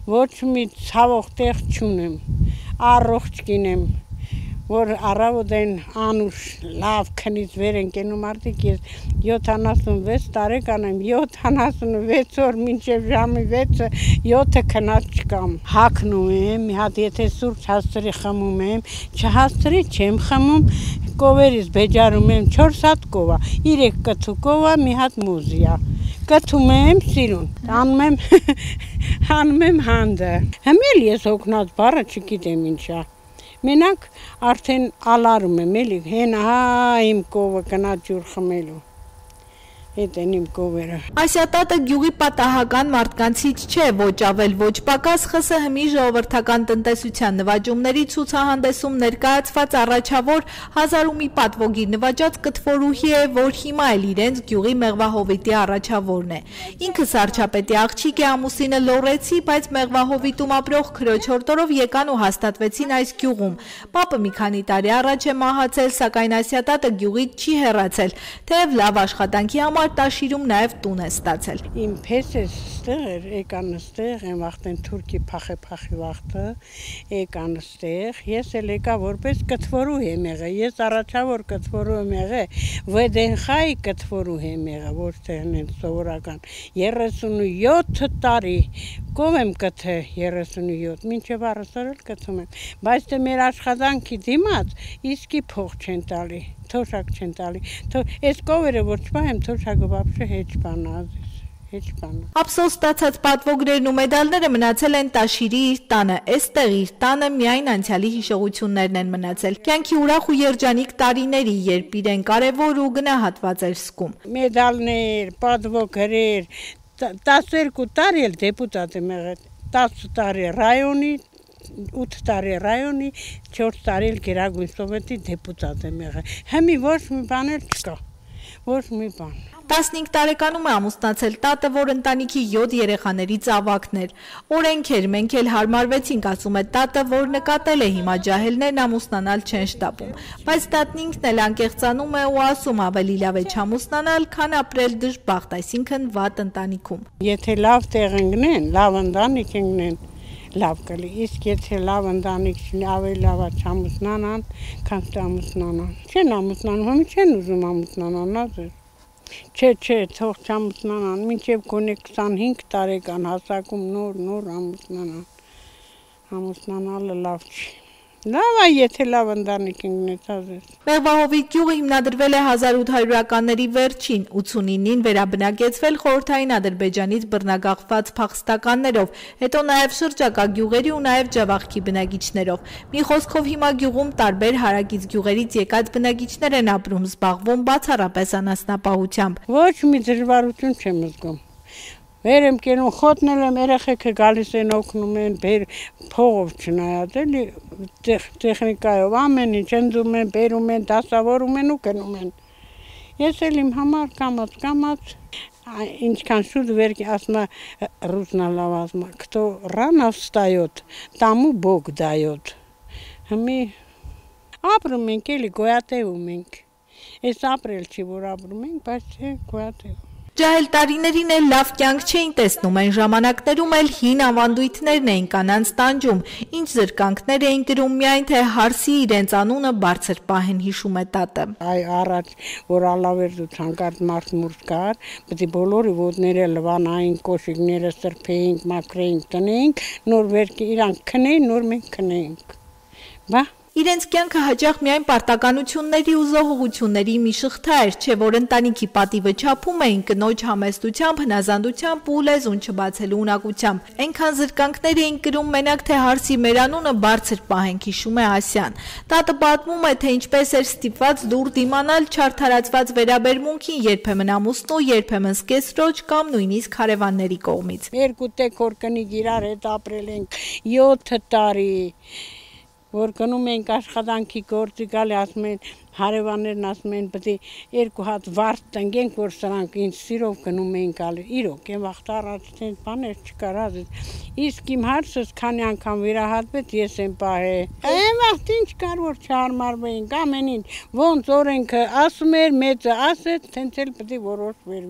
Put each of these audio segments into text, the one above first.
ոչ մի ցավող տեղ չունեմ, առողջ կինեմ, որ առավոտեն անուշ լավ քնից վեր են կենում արդիկ ես 76 տարեկան եմ, 76 օր մինչև ժամի 6-ը 7-ը քնած չկամ, հագնում եմ, մի հատ եթե սուրճ հասցրի խմում եմ, չհասցրի չեմ խմում, կովերից բեջարում եմ 4 հատ կովա, 3 կթու կովա, մի հատ մուզիա, կթում եմ սիրուն, անում եմ հանդը, հմել ես հոգնած բառը չգիտեմ ինչա, մենակ արդեն ալարում եմ էլի, հեն հա իմ կովը կնա ջուր խմելու, հետ են իմ կովերը։ Ասիատատը գյուղի պատահական մարդկանցից չէ, ոչ ավել, ոչ պակաս ԽՍՀՄ-ի ժողովրդական տնտեսության նվաճումների ցուցահանդեսում ներկայացված առաջավոր 1000 ու մի պատվոգիր նվաճած կտվորուհի է, որ հիմա էլ իրենց գյուղի մեղվահովիտի առաջավորն է։ Ինքը սարչապետի աղջիկ է, ամուսինը լոռեցի, բայց մեղվահովիտում ապրող քրոջ հորդորով եկան ու հաստատվեցին այս գյուղում։ Պապը մի քանի տարի առաջ է մահացել, սակայն Ասիատատը գյուղից չի հեռացել, թեև լավ աշխատանքի համար տաշիրում նաև տուն է ստացել։ Իմ փեսես ստեղ էր, եկան ստեղ, են վախտեն թուրքի փախի վախտը, եկան ստեղ, ես էլ եկա որպես կտվորու եմ եղել, ես առաջավոր կտվորու եմ եղել, վդենխայի կտվորու եմ եղել, ոչ թե հենց սովորական, 37 տարի, կով եմ կթե 37, մինչև առասարել կթում եմ, բայց թե մեր աշխատանքի դիմաց իսկի փող չեն տալի, թոշակ չեն տալի, այս կովերը որ չպահեմ, թոշակը вообще հեչ բանա, հեչ բանա։ Ափսոս ստացած պատվոգրերն ու մեդալները մնացել են Տաշիրի իր տանը, այստեղ իր տանը միայն անցյալի հիշողություններն են մնացել։ Կյանքի ուրախ ու երջանիկ տարիների, երբ իրեն կարևոր ու գնահատված էր զգում։ Մեդալներ, պատվոգրեր, 12 տարի էլ դեպուտատ եմ եղել, 10 տարի ռայոնի, 8 տարի ռայոնի, 4 տարի էլ Գերագույն սովետի դեպուտատ եմ եղել։ Հիմի ոչ մի բան էլ չկա, ոչ մի բան։ 15 տարեկանում է ամուսնացել տատը, որ ընտանիքի 7 երեխաներից ավագն էր։ Օրենք էր, մենք էլ հարմարվեցինք, ասում է տատը, որ նկատել է հիմա ջահելներն ամուսնանալ չեն շտապում։ Բայց տատն ինքն էլ անկեղծանում է ու ասում ավելի լավ է չամուսնանալ, քան ապրել դժբախտ, այսինքն վատ ընտանիքում։ Եթե լավ տեղ ընկնեն, լավ ընտանիք ընկնեն, լավ կլի, իսկ եթե լավ ընտանիք չունի, ավելի լավ է չամուսնանան, քան չամուսնանան։ Չեն ամուսնանում, հիմա չեն ուզում ամուսնանալ, Չէ, թող չամուսնանան, մինչև գոնե 25 տարեկան հասակում նոր ամուսնանան, ամուսնանալը լավ չի։ Լավ է, եթե լավ ընտանիք ընկնեց։ Մեղվահովիտ գյուղը հիմնադրվել է 1800-ականների վերջին, 89-ին վերաբնակեցվել խորհրդային Ադրբեջանից բռնագաղթված փախստականներով, հետո նաև շրջակա գյուղերի ու նաև Ջավախքի բնակիչներով։ Մի խոսքով հիմա գյուղում տարբեր հարակից գյուղերից եկած բնակիչներ են ապրում, զբաղվում բացառապես անասնապահությամբ։ Ոչ մի դժվարություն չեմ զգում։ Վեր եմ կենում, խոթնել եմ, երեխեքը գալիս են օգնում են, փողով չնայած, էլի տեխնիկայով ամեն ինչ ընձում են, բերում են, դասավորում են ու գնում են։ Ես էլ իմ համար կամած, ինչքան շուտ վեր ասում է ռուսնալավ ասում է, кто рано встает, тому Бог дает։ Հիմի ապրում ենք, էլի գոյատևում ենք։ Ես ապրել չի, որ ապրում ենք, բայց չէ գոյատևում։ Ջահել տարիներին էլ լավ կյանք չէին տեսնում, այն ժամանակներում էլ հին ավանդույթներն էին կանանց տանջում, ինչ զրկանքներ էին գրում, միայն թե հարսի իրենց անունը բարձր պահեն, հիշում է տատը։ Այ առաջ, որ ալավերդու ցանկարծ մարդ մուրջ կար, պետք է բոլորի ոտները լվանային, կոշիկները սրբեինք, մաքրեինք, տնեինք, նոր վերքի իրանք քնեին, նոր մենք քնեինք։ Բա Իրենց կյանքը հաճախ միայն պարտականությունների ու զոհողությունների մի շղթա էր, չէ որ ընտանիքի պատիվը չափում էին կնոջ համեստությամբ, հնազանդությամբ ու լեզուն չբացելու ունակությամբ։ Այնքան զրկանքներ էին կրում մենակ թե հարսի մեր անունը բարձր պահենք, հիշում է Ասյան։ Տատը պատմում է, թե ինչպես էր ստիպված դուր դիմանալ չարդարացված վերաբերմունքին, երբեմն ամուսնու, երբեմն սկեսրոջ կամ նույնիսկ հարևանների կողմից։ Երկու տեքոր կնիկ իրար հետ ապրել ենք 7 տարի։ Որ գնում ենք աշխատանքի գործի գալի ասում են հարևաններն ասում են պետք է 2 հատ վարդ տնկենք որ սրանք ինձ սիրով գնում են գալի իրոք այն վաղ առաջ տենց բաներ չկար իսկ իմ հարցս քանի անգամ վիրահատվեց ես եմ պահել այն վաղ ինչ կար որ չհարմարվեինք ամեն ինչ ոնց օրենքը ասում էր մեծը ասեց տենց էլ պետք է որոշվեր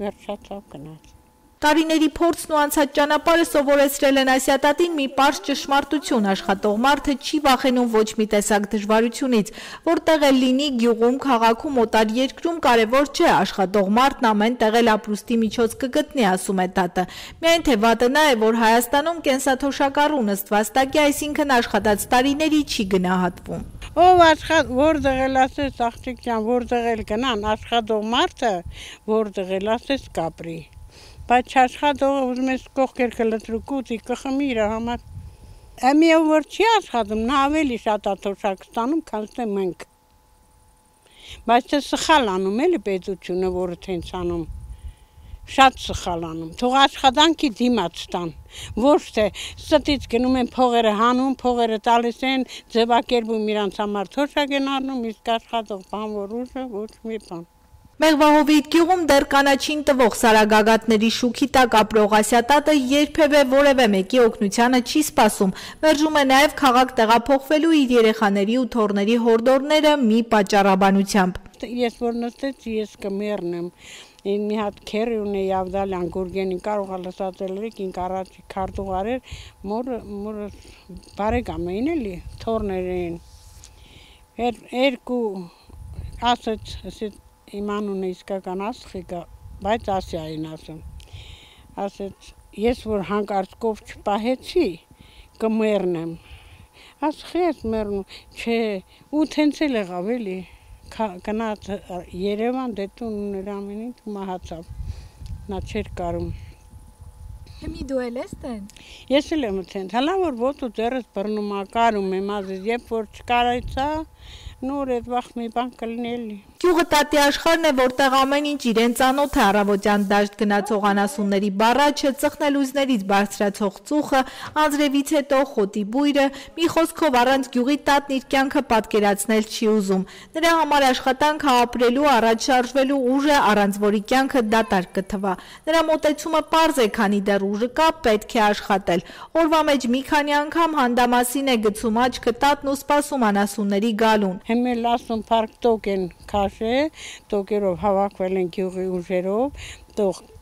վերջացավ գնաց Տարիների փորձն ու անցած ճանապարհը սովորեցրել են Ասիատատին մի պարզ ճշմարտություն. աշխատող մարդը չի վախենում ոչ մի տեսակ դժվարությունից, որտեղ էլ լինի գյուղում, քաղաքում, օտար երկրում կարևոր չէ, աշխատող մարդն ամեն տեղ էլ ապրուստի միջոց կգտնի, ասում է տատը։ Միայն թե վատը նա է, որ Հայաստանում կենսաթոշակառու ըստ վաստակի, այսինքն աշխատած տարիների չի գնահատվում։ Ով որտեղ էլ ասես աղջիկ ջան, որտեղ էլ գնան, աշխատող մարդը որտեղ էլ ասես կապրի։ Բայց աշխատողը ուզում ես կողքեր կլտրուկուտի կխմի իր համար։ Ամի որ չի աշխատում, նա ավելի շատ աթոշակ ստանում, քան թե մենք։ Բայց թե սխալ անում էլի պետությունը, որը թենց անում, շատ սխալ անում։ Թող աշխատանքի դիմաց տան, ոչ թե ստից գնում են փողերը հանում, փողերը տալիս են, ձևակերպում իրանց համար թոշակ են առնում, իսկ աշխատող բան որ ուժը ոչ մի բան։ Մեղվահովիտ գյուղում դեռ կանաչին տվող սարագագաթների շուքի տակ ապրող Ասիատատը երբևէ որևէ մեկի օգնությանը չի սպասում, մերժում է նաև քաղաք տեղափոխվելու իր երեխաների ու թոռների հորդորները մի պատճառաբանությամբ։ Ես որ նստեցի, ես կմեռնեմ։ Մի հատ քերի ունեի Ավդալյան Գուրգենի կարող է լսածել ինք առաջի քարտուղարեր մորը բարեկամ էին էլի թոռներ էին։ Երկու ասեց իմանուն է իսկական ասխիկը, բայց Ասիային ասում։ Ասեց, ես որ հանկարծ կով չպահեցի, կմեռնեմ։ Ասխի ես մեռնում, չէ, ու թենց էլ եղավ էլի, գնաց Երևան, դե տուն ուներ ամենին, մահացավ, նա չէր կարում։ Հիմի դու էլ ես տեն։ Ես էլ եմ տեն, հալա որ ոտու ձեռս բռնում ա, կարում եմ, ասես, երբ որ չկարայցա, նոր այդ վախ մի բան կլինի էլի։ Գյուղը տատի աշխարհն է, որտեղ ամեն ինչ իրեն ծանոթ է, առավոտյան դաշտ գնացող անասունների բառաչը, ծխնելույզներից բարձրացող ծուխը, անձրևից հետո խոտի բույրը, մի խոսքով առանց գյուղի տատն իր կյանքը պատկերացնել չի ուզում։ Նրա համար աշխատանքը ապրելու, առաջ շարժվելու ուժ է, առանց որի կյանքը դատարկ կթվա։ Նրա մոտեցումը պարզ է, քանի դեռ ուժը կա, պետք է աշխատել։ Օրվա մեջ մի քանի անգամ հանդամասին է գցում աչքը տատն ու սպասում անասունների գալուն։ Հիմել ասում փառք տոկ են քաշե, տոկերով հավաքվել են գյուղի ուժերով,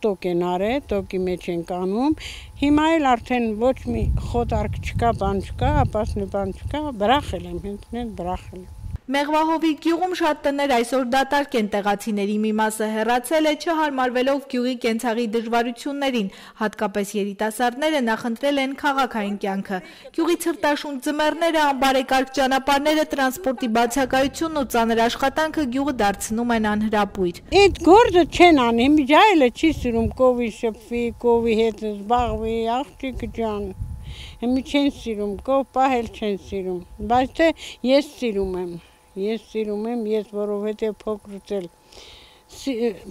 տոկ են արել, տոկի մեջ են կանում։ Հիմա էլ արդեն ոչ մի խոտարկ չկա, բան չկա, ապասնի բան չկա, բրախել եմ, հենց բրախել եմ։ Մեղվահովիտ գյուղում շատ տներ այսօր դատարկ են, տեղացիների մի մասը հեռացել է, չհարմարվելով գյուղի կենցաղի դժվարություններին, հատկապես երիտասարդները նախընտրել են քաղաքային կյանքը։ Գյուղի ցրտաշունչ ձմեռները, անբարեկարգ ճանապարհները, տրանսպորտի բացակայությունն ու ծանր աշխատանքը գյուղը դարձնում են անհրապույր։ Այդ գործը չեն անի, միջայելը չի սիրում կովի շփվի, կովի հետ զբաղվի, աղջիկ ջան։ Հիմի չեն սիրում, կով պահել չեն սիրում, բայց թե ես սիրում եմ, ես որովհետև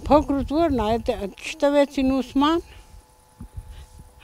փոքրուց որն է, չտվեցին ուսման,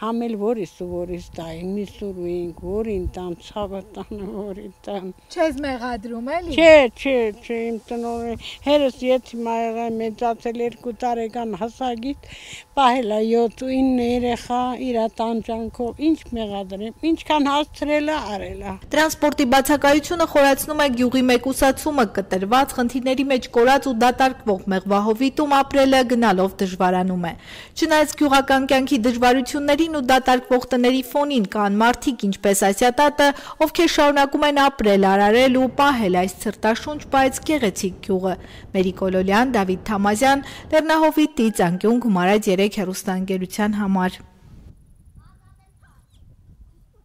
համել որիս ու որիս տային, մի սուրույինք, որին տան, ցավը տանը, որին տան։ Չես մեղադրում էլի։ Չէ, իմ տնօրեն, հերս եթիմա եղա, մեծացել 2 տարեկան հասակից, պահել է 7-9 երեխա, իր տանջանքով, ինչ մեղադրեմ, ինչքան հասցրել է, արել է։ Տրանսպորտի բացակայությունը խորացնում է գյուղի մեկուսացումը, կտրված, խնդիրների մեջ կորած ու դատարկվող մեղվահովիտում ապրելը գնալով դժվարանում է։ Չնայած գյուղական կյանքի դժվարություններին ու դատարկվող տների ֆոնին կան մարդիկ, ինչպես Ասիատատը, ովքեր շարունակում են ապրել, արարել ու պահել այս ցրտաշունչ, բայց գեղեցիկ գյուղը։ Մերի Կոլոլյան, Դավիթ Թամազյան, Լեռնահովիտից անկյուն Գումարած 3 հեռուստաընկերության համար։